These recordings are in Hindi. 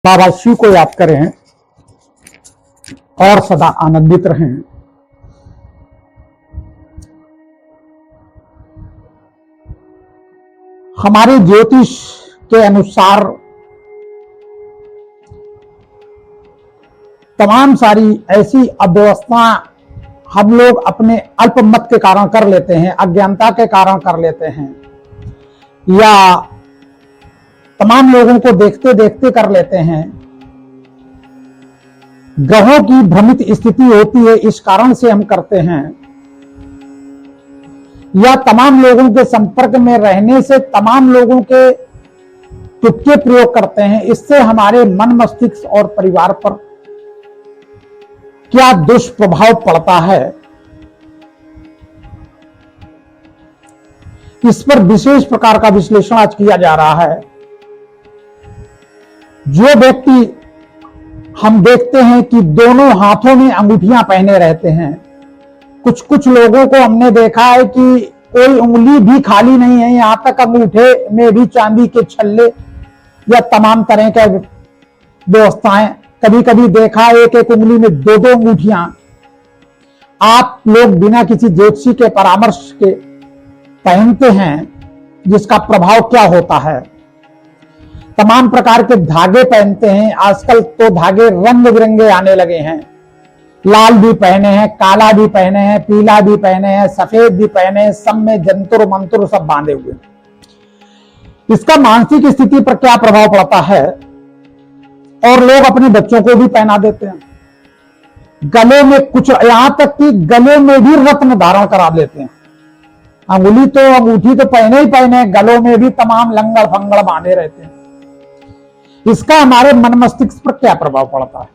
बाबा शिव को याद करें और सदा आनंदित रहें। हमारे ज्योतिष के अनुसार तमाम सारी ऐसी अव्यवस्था हम लोग अपने अल्पमत के कारण कर लेते हैं, अज्ञानता के कारण कर लेते हैं, या तमाम लोगों को देखते देखते कर लेते हैं। ग्रहों की भ्रमित स्थिति होती है, इस कारण से हम करते हैं, या तमाम लोगों के संपर्क में रहने से तमाम लोगों के तुक्के प्रयोग करते हैं। इससे हमारे मन मस्तिष्क और परिवार पर क्या दुष्प्रभाव पड़ता है, इस पर विशेष प्रकार का विश्लेषण आज किया जा रहा है। जो व्यक्ति हम देखते हैं कि दोनों हाथों में अंगूठियां पहने रहते हैं, कुछ कुछ लोगों को हमने देखा है कि कोई उंगली भी खाली नहीं है, यहां तक अंगूठे में भी चांदी के छल्ले या तमाम तरह के व्यवस्थाएं। कभी कभी देखा एक एक उंगली में दो दो अंगूठियां। आप लोग बिना किसी ज्योतिषी के परामर्श के पहनते हैं, जिसका प्रभाव क्या होता है। तमाम प्रकार के धागे पहनते हैं। आजकल तो धागे रंग बिरंगे आने लगे हैं, लाल भी पहने हैं, काला भी पहने हैं, पीला भी पहने हैं, सफेद भी पहने हैं, सब में जंतुर मंत्र सब बांधे हुए। इसका मानसिक स्थिति पर क्या प्रभाव पड़ता है, और लोग अपने बच्चों को भी पहना देते हैं। गले में कुछ, यहां तक कि गले में भी रत्न धारण करा देते हैं। अंगुली तो अंगूठी तो पहने ही पहने, गलों में भी तमाम लंगड़ फंगड़ बांधे रहते हैं। इसका हमारे मन मस्तिष्क पर क्या प्रभाव पड़ता है,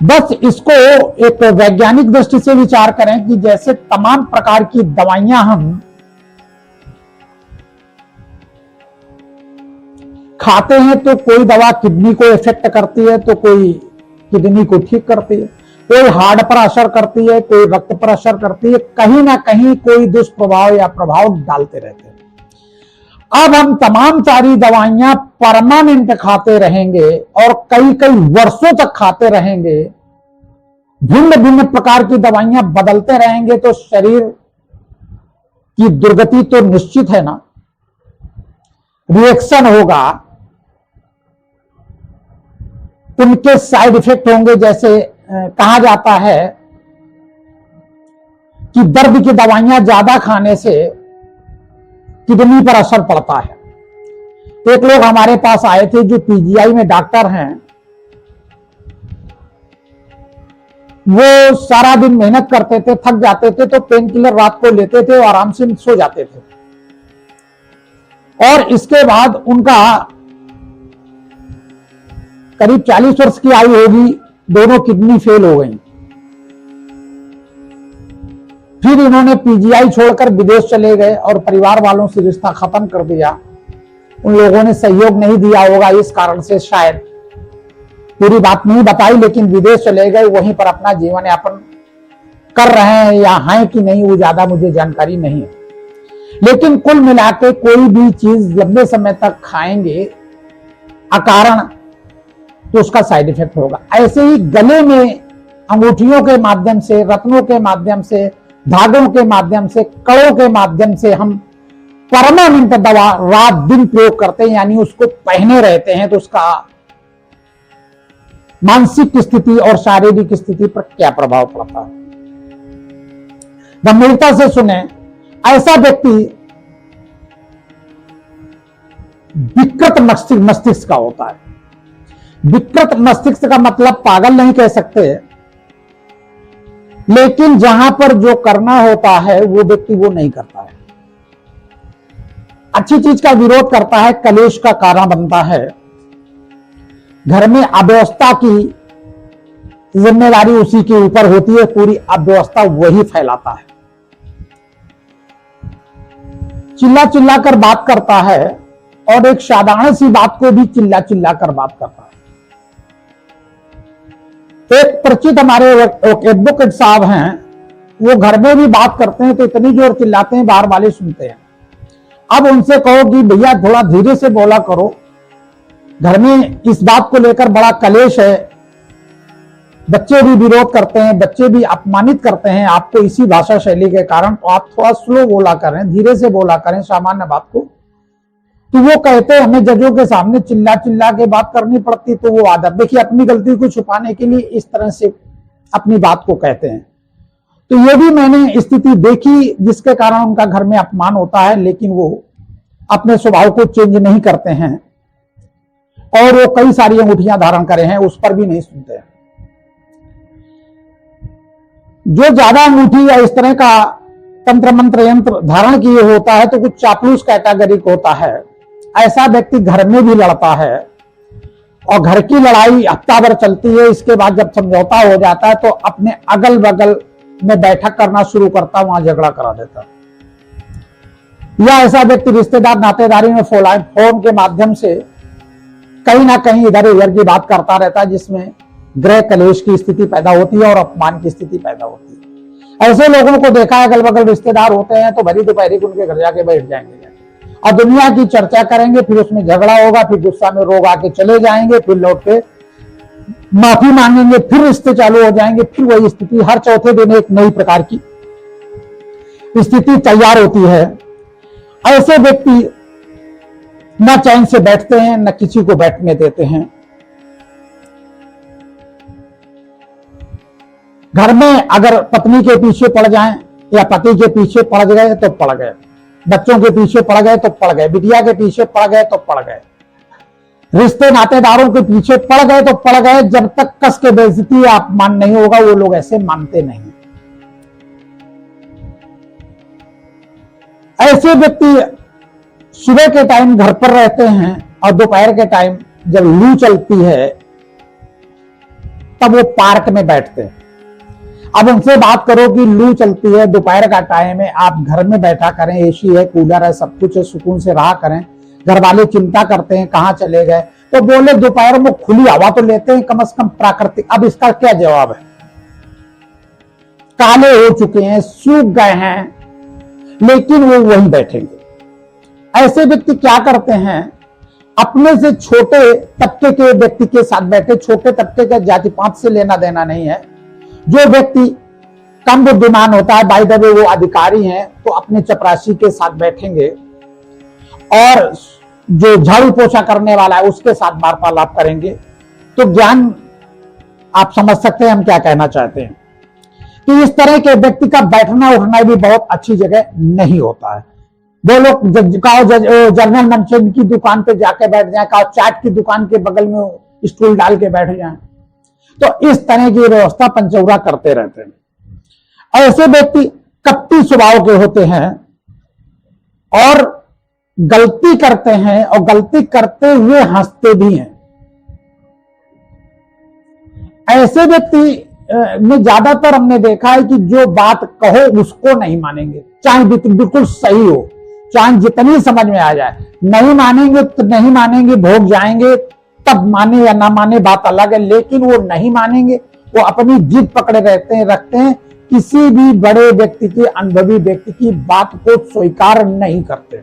बस इसको एक वैज्ञानिक दृष्टि से विचार करें कि जैसे तमाम प्रकार की दवाइयां हम खाते हैं, तो कोई दवा किडनी को इफेक्ट करती है, तो कोई किडनी को ठीक करती है, कोई हार्ट पर असर करती है, कोई रक्त पर असर करती है, कहीं ना कहीं कोई दुष्प्रभाव या प्रभाव डालते रहते हैं। अब हम तमाम सारी दवाइयां परमानेंट खाते रहेंगे और कई कई वर्षों तक खाते रहेंगे, भिन्न भिन्न प्रकार की दवाइयां बदलते रहेंगे, तो शरीर की दुर्गति तो निश्चित है ना। रिएक्शन होगा, उनके साइड इफेक्ट होंगे। जैसे कहा जाता है कि दर्द की दवाइयां ज्यादा खाने से किडनी पर असर पड़ता है। एक लोग हमारे पास आए थे जो पीजीआई में डॉक्टर हैं, वो सारा दिन मेहनत करते थे, थक जाते थे, तो पेन किलर रात को लेते थे और आराम से सो जाते थे। और इसके बाद उनका करीब 40 वर्ष की आयु होगी, दोनों किडनी फेल हो गई। फिर इन्होंने पीजीआई छोड़कर विदेश चले गए और परिवार वालों से रिश्ता खत्म कर दिया। उन लोगों ने सहयोग नहीं दिया होगा, इस कारण से शायद, पूरी बात नहीं बताई, लेकिन विदेश चले गए, वहीं पर अपना जीवन यापन कर रहे हैं, या हैं कि नहीं वो ज्यादा मुझे जानकारी नहीं है। लेकिन कुल मिलाकर कोई भी चीज लंबे समय तक खाएंगे अकारण, तो उसका साइड इफेक्ट होगा। ऐसे ही गले में अंगूठियों के माध्यम से, रत्नों के माध्यम से, धागों के माध्यम से, कड़ों के माध्यम से हम परमानेंट दवा रात दिन प्रयोग करते हैं, यानी उसको पहने रहते हैं, तो उसका मानसिक स्थिति और शारीरिक स्थिति पर क्या प्रभाव पड़ता है। गंभीरता से सुने, ऐसा व्यक्ति विकृत मस्तिष्क का होता है। विकृत मस्तिष्क का मतलब पागल नहीं कह सकते, लेकिन जहां पर जो करना होता है वो व्यक्ति वो नहीं करता है। अच्छी चीज का विरोध करता है, कलेश का कारण बनता है। घर में अव्यवस्था की जिम्मेदारी उसी के ऊपर होती है, पूरी अव्यवस्था वही फैलाता है। चिल्ला चिल्ला कर बात करता है, और एक साधारण सी बात को भी चिल्ला चिल्ला कर बात करता है। एक परिचित हमारे एडवोकेट साहब हैं, वो घर में भी बात करते हैं तो इतनी जोर चिल्लाते हैं, बाहर वाले सुनते हैं। अब उनसे कहो कि भैया थोड़ा धीरे से बोला करो, घर में इस बात को लेकर बड़ा कलेश है। बच्चे भी विरोध करते हैं, बच्चे भी अपमानित करते हैं आपको इसी भाषा शैली के कारण। तो आप थोड़ा स्लो बोला करें, धीरे से बोला करें सामान्य बात को। तो वो कहते हैं हमें जजों के सामने चिल्ला चिल्ला के बात करनी पड़ती, तो वो आदत, देखिए अपनी गलती को छुपाने के लिए इस तरह से अपनी बात को कहते हैं। तो ये भी मैंने स्थिति देखी जिसके कारण उनका घर में अपमान होता है, लेकिन वो अपने स्वभाव को चेंज नहीं करते हैं और वो कई सारी अंगूठियां धारण करे हैं, उस पर भी नहीं सुनते हैं। जो ज्यादा अंगूठी या इस तरह का तंत्र मंत्र यंत्र धारण किए होता है तो कुछ चापलूस कैटेगरी का होता है। ऐसा व्यक्ति घर में भी लड़ता है और घर की लड़ाई हफ्ता भर चलती है। इसके बाद जब समझौता हो जाता है तो अपने अगल बगल में बैठक करना शुरू करता, वहां झगड़ा करा देता। या ऐसा व्यक्ति रिश्तेदार नातेदारी में फोन के माध्यम से कहीं ना कहीं इधर उधर की बात करता रहता है, जिसमें गृह कलेश की स्थिति पैदा होती है और अपमान की स्थिति पैदा होती है। ऐसे लोगों को देखा है, अगल बगल रिश्तेदार होते हैं तो भरी दोपहरी उनके घर जाके बैठ जाएंगे और दुनिया की चर्चा करेंगे, फिर उसमें झगड़ा होगा, फिर गुस्सा में रोग आके चले जाएंगे, फिर लौट के माफी मांगेंगे, फिर रिश्ते चालू हो जाएंगे, फिर वही स्थिति। हर चौथे दिन एक नई प्रकार की स्थिति तैयार होती है। ऐसे व्यक्ति न चैन से बैठते हैं, न किसी को बैठने देते हैं। घर में अगर पत्नी के पीछे पड़ जाएं या पति के पीछे पड़ गए तो पड़ गए, बच्चों के पीछे पड़ गए तो पड़ गए, बिटिया के पीछे पड़ गए तो पड़ गए, रिश्ते नातेदारों के पीछे पड़ गए तो पड़ गए। जब तक कस के बेइज्जती या अपमान नहीं होगा वो लोग ऐसे मानते नहीं। ऐसे व्यक्ति सुबह के टाइम घर पर रहते हैं और दोपहर के टाइम जब लू चलती है तब वो पार्क में बैठते हैं। अब उनसे बात करो कि लू चलती है, दोपहर का टाइम है, आप घर में बैठा करें, एसी है, कूलर है, सब कुछ है, सुकून से रहा करें। घर वाले चिंता करते हैं कहां चले गए, तो बोले दोपहर में खुली हवा तो लेते हैं कम से कम प्राकृतिक। अब इसका क्या जवाब है? काले हो चुके हैं, सूख गए हैं, लेकिन वो वहीं बैठेंगे। ऐसे व्यक्ति क्या करते हैं, अपने से छोटे तबके के व्यक्ति के साथ बैठे। छोटे तबके का जाति पात से लेना देना नहीं है। जो व्यक्ति कम बुद्धिमान होता है, बाय द वे वो अधिकारी हैं, तो अपने चपरासी के साथ बैठेंगे और जो झाड़ू पोछा करने वाला है उसके साथ वार्तालाप करेंगे। तो ज्ञान आप समझ सकते हैं हम क्या कहना चाहते हैं। कि इस तरह के व्यक्ति का बैठना उठना भी बहुत अच्छी जगह नहीं होता है। वो लोग जनरल मंचन की दुकान पे जाके बैठ जाए, कहो चाट की दुकान के बगल में स्टूल डाल के बैठ जाए। तो इस तरह की व्यवस्था पंचौरा करते रहते हैं। ऐसे व्यक्ति कपटी स्वभाव के होते हैं और गलती करते हैं और गलती करते हुए हंसते भी हैं। ऐसे व्यक्ति में ज्यादातर हमने देखा है कि जो बात कहो उसको नहीं मानेंगे, चाहे बिल्कुल सही हो, चाहे जितनी समझ में आ जाए। नहीं मानेंगे तो नहीं मानेंगे, भोग जाएंगे, तब माने या ना माने बात अलग है, लेकिन वो नहीं मानेंगे। वो अपनी जिद पकड़े रखते हैं, किसी भी बड़े व्यक्ति की, अनुभवी व्यक्ति की बात को स्वीकार नहीं करते।